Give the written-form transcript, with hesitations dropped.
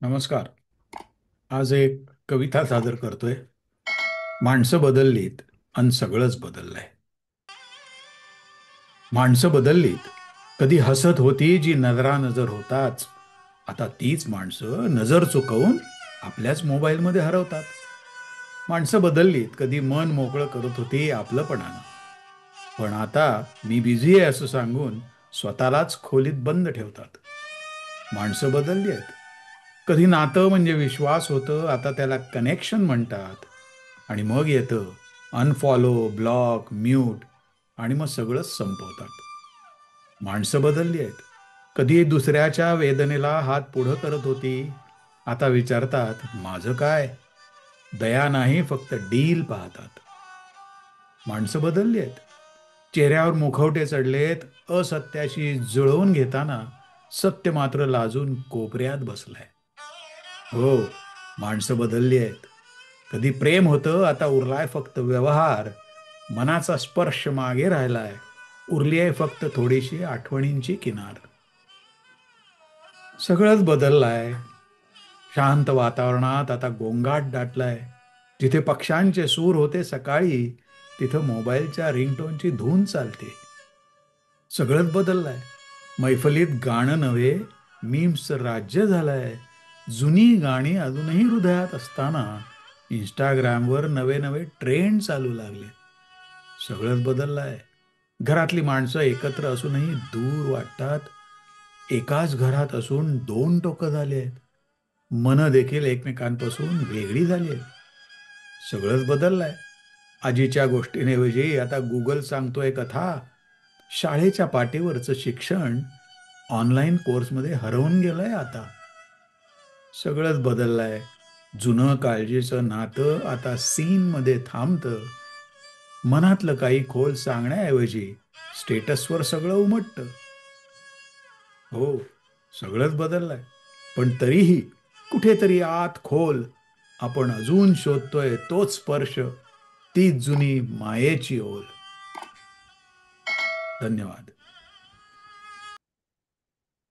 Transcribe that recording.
नमस्कार. आज एक कविता सादर करतोय. माणसं बदललीत आणि सगळंच बदललंय. माणसं बदललीत. कधी हसत होती जी नजरानजर होताच, आता तीच माणसं नजर चुकवून आपल्याच मोबाईलमध्ये हरवतात. माणसं बदललीत. कधी मन मोकळं करत होती आपलंपणानं, पण आता मी बिझी आहे असं सांगून स्वतःलाच खोलीत बंद ठेवतात. माणसं बदलली आहेत. कधी नातं म्हणजे विश्वास होतं, आता त्याला कनेक्शन म्हणतात. आणि मग येतं अनफॉलो, ब्लॉक, म्यूट, आणि मग सगळंच संपवतात. माणसं बदलली आहेत. कधी दुसऱ्याच्या वेदनेला हात पुढं करत होती, आता विचारतात माझं काय. दया नाही, फक्त डील पाहतात. माणसं बदलली आहेत. चेहऱ्यावर मुखवटे चढलेत, असत्याशी जुळवून घेताना सत्य मात्र लाजून कोपऱ्यात बसलंय. हो, माणसं बदलली आहेत. कधी प्रेम होतं, आता उरलाय फक्त व्यवहार. मनाचा स्पर्श मागे राहिलाय, उरली आहे फक्त थोडीशी आठवणींची किनार. सगळंच बदललंय. शांत वातावरणात आता गोंगाट दाटलाय. जिथे पक्ष्यांचे सूर होते सकाळी, तिथं मोबाईलच्या रिंगटोनची धून चालते. सगळंच बदललंय. मैफलीत गाणं नव्हे, मीम्सचं राज्य झालंय. जुनी गाणी अजूनही हृदयात असताना इंस्टाग्रामवर नवे नवे ट्रेंड चालू लागले. सगळंच बदललंय. घरातली माणसं एकत्र असूनही दूर वाटतात. एकाच घरात असून दोन टोकं झाली आहेत. मनं देखील एकमेकांपासून वेगळी झाली आहेत. सगळंच बदललंय. आजीच्या गोष्टींऐवजी आता गुगल सांगतोय कथा. शाळेच्या पाटीवरचं शिक्षण ऑनलाईन कोर्समध्ये हरवून गेलंय आता. सगळंच बदललंय. जुनं काळजीचं नातं आता सीनमध्ये थांबतं. मनातलं काही खोल सांगण्याऐवजी स्टेटसवर सगळं उमटतं. हो, सगळंच बदललंय. पण तरीही कुठेतरी आत खोल आपण अजून शोधतोय तोच स्पर्श, तीच जुनी मायेची ओल. धन्यवाद.